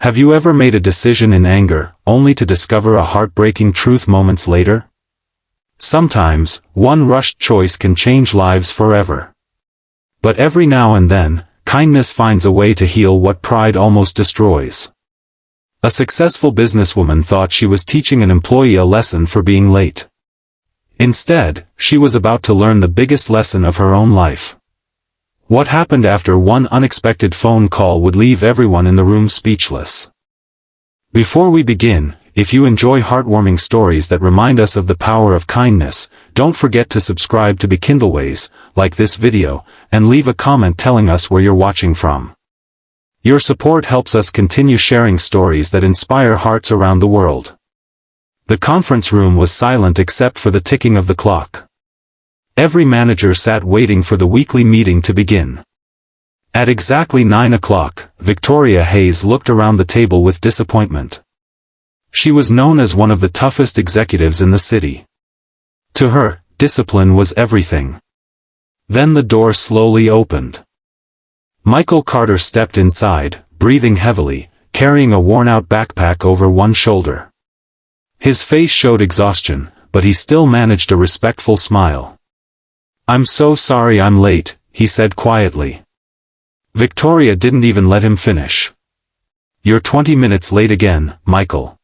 Have you ever made a decision in anger, only to discover a heartbreaking truth moments later? Sometimes, one rushed choice can change lives forever. But every now and then, kindness finds a way to heal what pride almost destroys. A successful businesswoman thought she was teaching an employee a lesson for being late. Instead, she was about to learn the biggest lesson of her own life. What happened after one unexpected phone call would leave everyone in the room speechless. Before we begin, if you enjoy heartwarming stories that remind us of the power of kindness, don't forget to subscribe to Bekindleways, like this video, and leave a comment telling us where you're watching from. Your support helps us continue sharing stories that inspire hearts around the world. The conference room was silent except for the ticking of the clock. Every manager sat waiting for the weekly meeting to begin. At exactly 9 o'clock, Victoria Hayes looked around the table with disappointment. She was known as one of the toughest executives in the city. To her, discipline was everything. Then the door slowly opened. Michael Carter stepped inside, breathing heavily, carrying a worn-out backpack over one shoulder. His face showed exhaustion, but he still managed a respectful smile. "I'm so sorry I'm late," he said quietly. Victoria didn't even let him finish. "You're 20 minutes late again, Michael.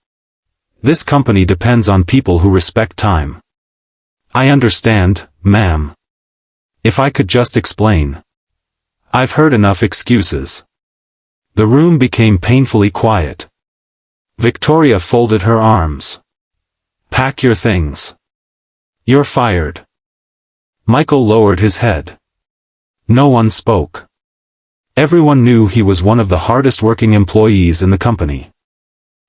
This company depends on people who respect time." "I understand, ma'am. If I could just explain." "I've heard enough excuses." The room became painfully quiet. Victoria folded her arms. "Pack your things. You're fired." Michael lowered his head. No one spoke. Everyone knew he was one of the hardest-working employees in the company.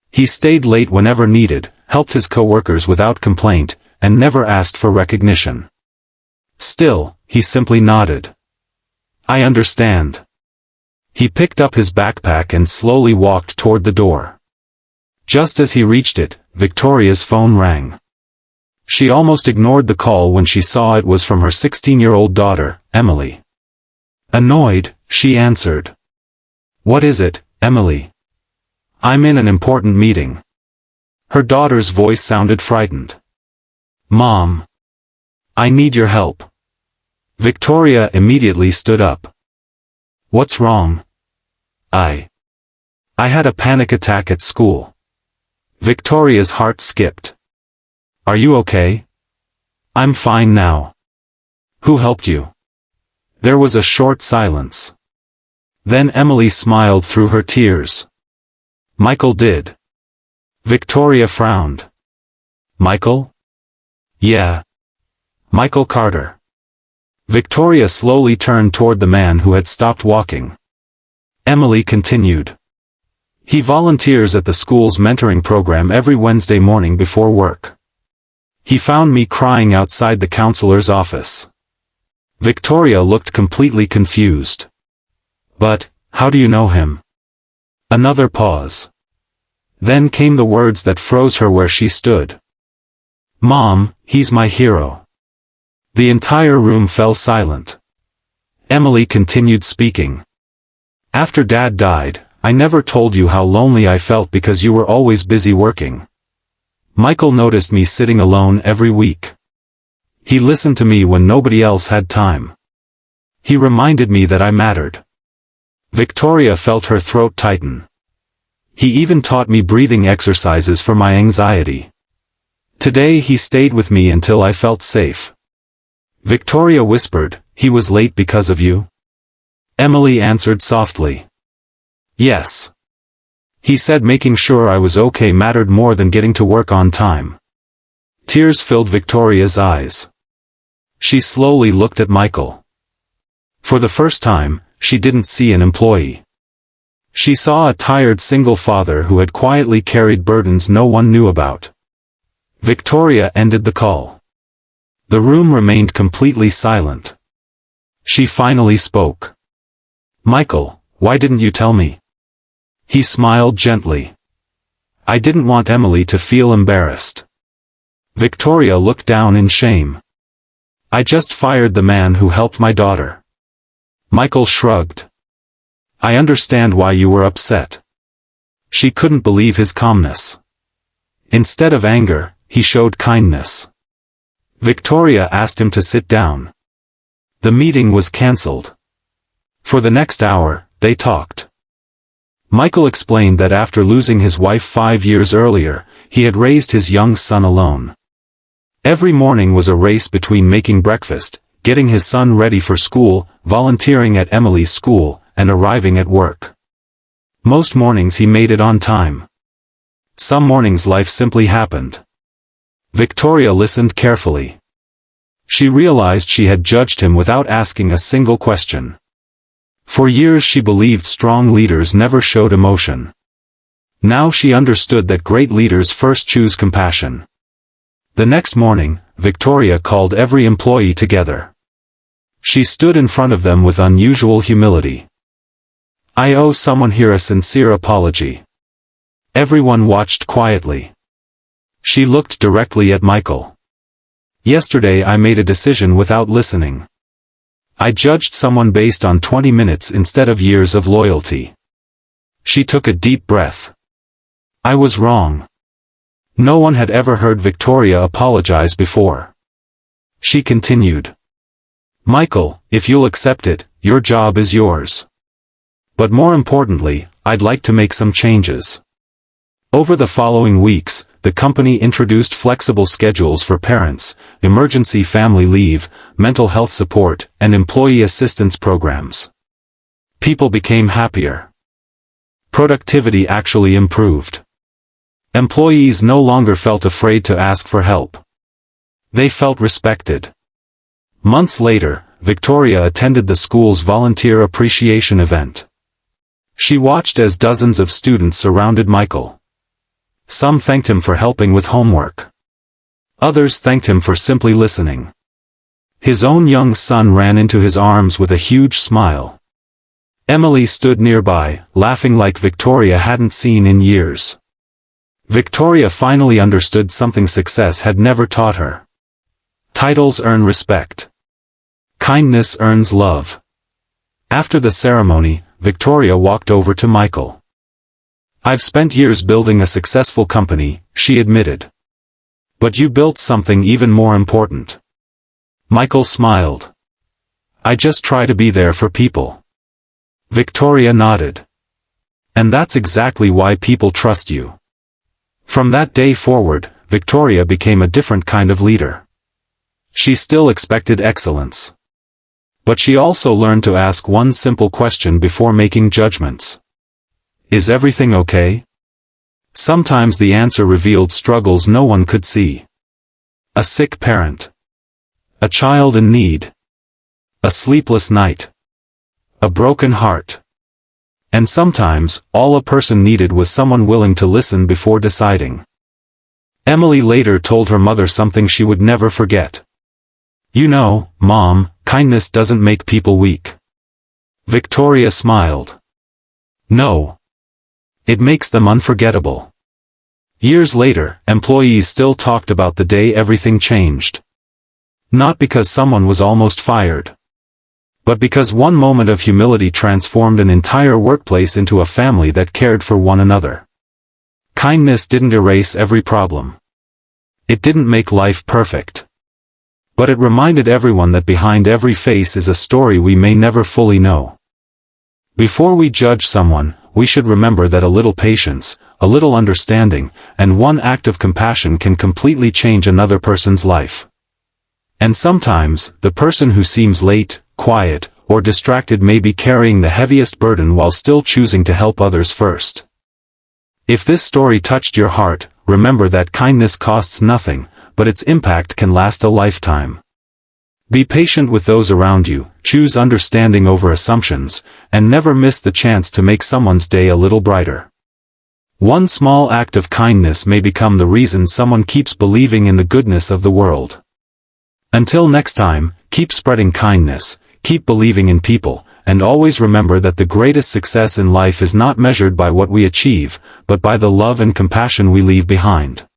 He stayed late whenever needed, helped his coworkers without complaint, and never asked for recognition. Still, he simply nodded. "I understand." He picked up his backpack and slowly walked toward the door. Just as he reached it, Victoria's phone rang. She almost ignored the call when she saw it was from her 16-year-old daughter, Emily. Annoyed, she answered. "What is it, Emily?" "I'm in an important meeting." Her daughter's voice sounded frightened. "Mom. I need your help." Victoria immediately stood up. "What's wrong?" I had a panic attack at school." Victoria's heart skipped. "Are you okay?" "I'm fine now." "Who helped you?" There was a short silence. Then Emily smiled through her tears. "Michael did." Victoria frowned. "Michael?" "Yeah. Michael Carter." Victoria slowly turned toward the man who had stopped walking. Emily continued. "He volunteers at the school's mentoring program every Wednesday morning before work. He found me crying outside the counselor's office." Victoria looked completely confused. "But, how do you know him?" Another pause. Then came the words that froze her where she stood. "Mom, he's my hero." The entire room fell silent. Emily continued speaking. "After Dad died, I never told you how lonely I felt because you were always busy working. Michael noticed me sitting alone every week. He listened to me when nobody else had time. He reminded me that I mattered." Victoria felt her throat tighten. "He even taught me breathing exercises for my anxiety. Today he stayed with me until I felt safe." Victoria whispered, "He was late because of you?" Emily answered softly. "Yes. He said making sure I was okay mattered more than getting to work on time." Tears filled Victoria's eyes. She slowly looked at Michael. For the first time, she didn't see an employee. She saw a tired single father who had quietly carried burdens no one knew about. Victoria ended the call. The room remained completely silent. She finally spoke. "Michael, why didn't you tell me?" He smiled gently. "I didn't want Emily to feel embarrassed." Victoria looked down in shame. "I just fired the man who helped my daughter." Michael shrugged. "I understand why you were upset." She couldn't believe his calmness. Instead of anger, he showed kindness. Victoria asked him to sit down. The meeting was cancelled. For the next hour, they talked. Michael explained that after losing his wife 5 years earlier, he had raised his young son alone. Every morning was a race between making breakfast, getting his son ready for school, volunteering at Emily's school, and arriving at work. Most mornings he made it on time. Some mornings life simply happened. Victoria listened carefully. She realized she had judged him without asking a single question. For years she believed strong leaders never showed emotion. Now she understood that great leaders first choose compassion. The next morning, Victoria called every employee together. She stood in front of them with unusual humility. "I owe someone here a sincere apology." Everyone watched quietly. She looked directly at Michael. "Yesterday I made a decision without listening. I judged someone based on 20 minutes instead of years of loyalty." She took a deep breath. "I was wrong." No one had ever heard Victoria apologize before. She continued. "Michael, if you'll accept it, your job is yours. But more importantly, I'd like to make some changes." Over the following weeks, the company introduced flexible schedules for parents, emergency family leave, mental health support, and employee assistance programs. People became happier. Productivity actually improved. Employees no longer felt afraid to ask for help. They felt respected. Months later, Victoria attended the school's volunteer appreciation event. She watched as dozens of students surrounded Michael. Some thanked him for helping with homework. Others thanked him for simply listening. His own young son ran into his arms with a huge smile. Emily stood nearby, laughing like Victoria hadn't seen in years. Victoria finally understood something success had never taught her. Titles earn respect. Kindness earns love. After the ceremony, Victoria walked over to Michael. "I've spent years building a successful company," she admitted. "But you built something even more important." Michael smiled. "I just try to be there for people." Victoria nodded. "And that's exactly why people trust you." From that day forward, Victoria became a different kind of leader. She still expected excellence. But she also learned to ask one simple question before making judgments. Is everything okay? Sometimes the answer revealed struggles no one could see. A sick parent. A child in need. A sleepless night. A broken heart. And sometimes, all a person needed was someone willing to listen before deciding. Emily later told her mother something she would never forget. "You know, Mom, kindness doesn't make people weak." Victoria smiled. "No. It makes them unforgettable." Years later, employees still talked about the day everything changed. Not because someone was almost fired, but because one moment of humility transformed an entire workplace into a family that cared for one another. Kindness didn't erase every problem. It didn't make life perfect. But it reminded everyone that behind every face is a story we may never fully know. Before we judge someone, we should remember that a little patience, a little understanding, and one act of compassion can completely change another person's life. And sometimes, the person who seems late, quiet, or distracted may be carrying the heaviest burden while still choosing to help others first. If this story touched your heart, remember that kindness costs nothing, but its impact can last a lifetime. Be patient with those around you, choose understanding over assumptions, and never miss the chance to make someone's day a little brighter. One small act of kindness may become the reason someone keeps believing in the goodness of the world. Until next time, keep spreading kindness, keep believing in people, and always remember that the greatest success in life is not measured by what we achieve, but by the love and compassion we leave behind.